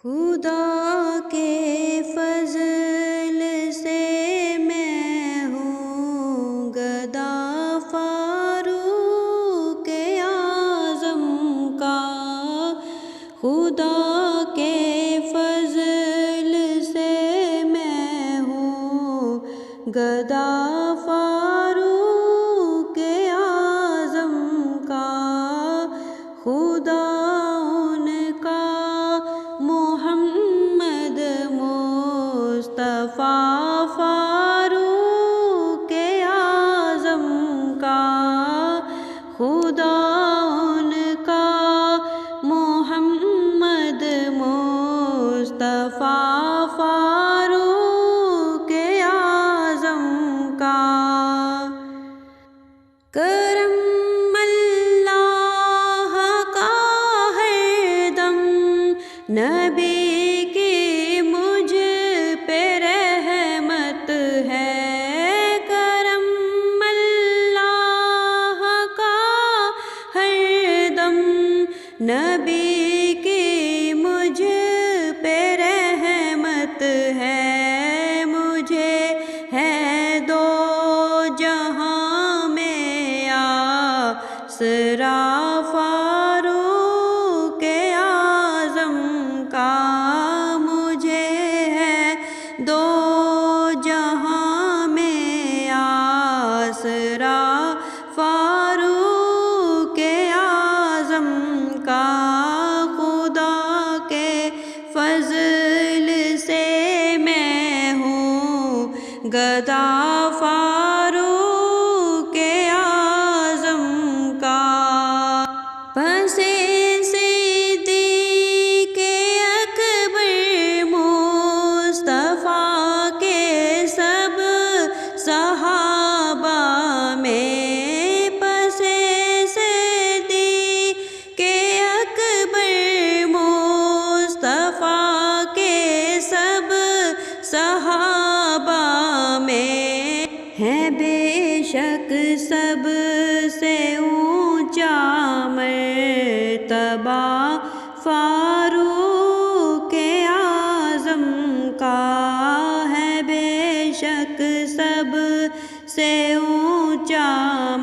خدا کے فضل سے میں ہوں گدا فاروق اعظم کا، خدا کے فضل سے میں ہوں گدا فاروق اعظم کا، خدا ان کا محمد مصطفیٰ فاروق اعظم کا، خدا ان کا محمد مصطفیٰ فاروق اعظم کا۔ کرم اللہ کا ہر دم نبی کی مجھ پہ رحمت ہے، کرم اللہ کا ہر دم نبی کی مجھ پہ رحمت ہے، مجھے ہے دو جہاں میں آسرا فاروق اعظم کا، مجھے ہے دو جہاں میں آسرا فاروق اعظم کا، خدا کے فضل سے میں ہوں گدا فاروق اعظم کا۔ پس صدیق اکبر مصطفیٰ کے سب صحابہ میں، پس صدیق اکبر مصطفیٰ کے سب صحابہ میں، ہے بے شک سب سے اونچا مرتبہ فاروق اعظم کا، ہے بے شک سب سے اونچا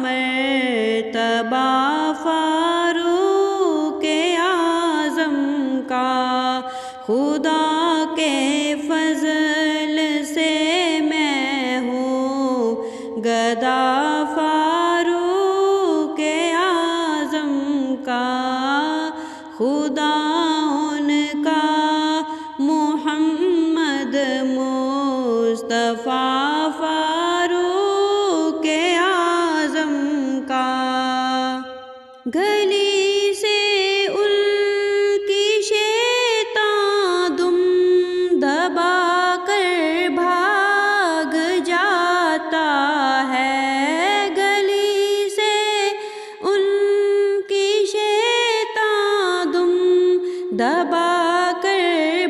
مرتبہ فاروق اعظم کا، خدا کے فضل سے میں ہوں گدا فاروق اعظم کا، خدا ان کا محمد مصطفیٰ فاروق اعظم کا۔ گلی سے ان کی شیطان دم دبا کر بھاگ جاتا ہے، گلی سے ان کی شیطان دم دبا کر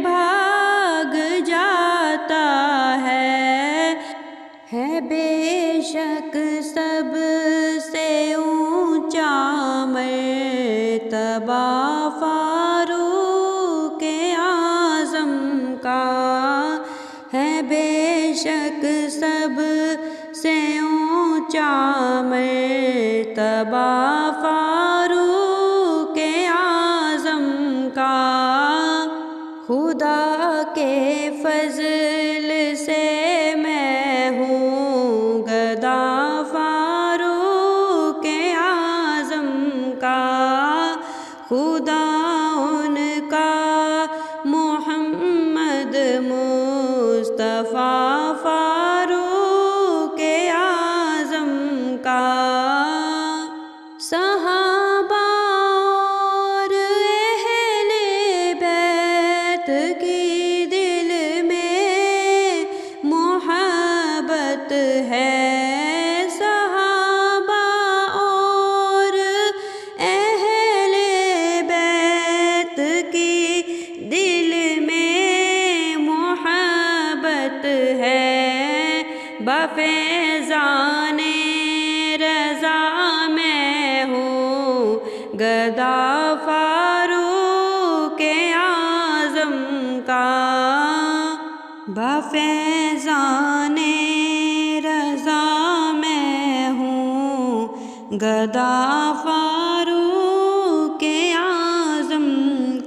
بھاگ جاتا ہے بے شک سب سے اونچا مرتبہ فاروق اعظم کا، ہے بے شک سب سے اونچا مرتبہ فاروق اعظم کا، خدا کے فضل سے میں ہوں گدا فاروق اعظم کا، خدا ان کا محمد مصطفیٰ فاروق اعظم کا۔ صحابہ اور اہل بیت کی دل میں محبت ہے، صحابہ اور اہل بیت کی دل میں محبت ہے، بفیضان رضا میں ہوں گدا فاروق اعظم کا بفیضان رضا میں ہوں گدا فاروق اعظم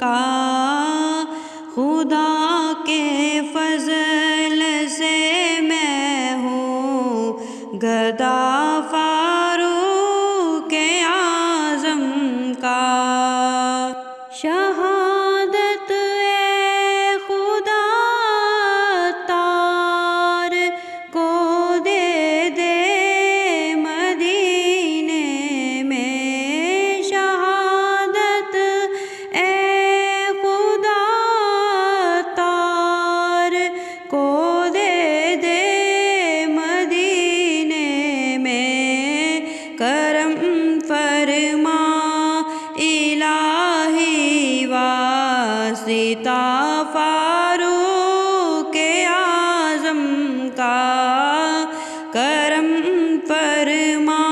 کا خدا کے فضل سے میں ہوں گدا فاروق اعظم کا شہادت اے خدا تار کو دے دے مدینے میں شہادت اے خدا تار کو دے دے مدینے میں کرم فرما الہی واسطہ فاروق اعظم کا کرم فرما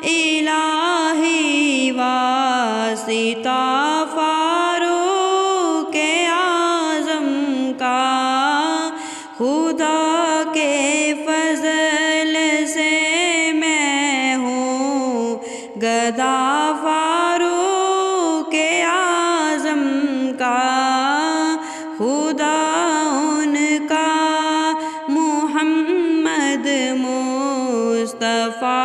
الہی واسطہ فاروق اعظم کا خدا کے فضل سے میں ہوں گدا فاروق اعظم کا خدا ان کا محمد مصطفیٰ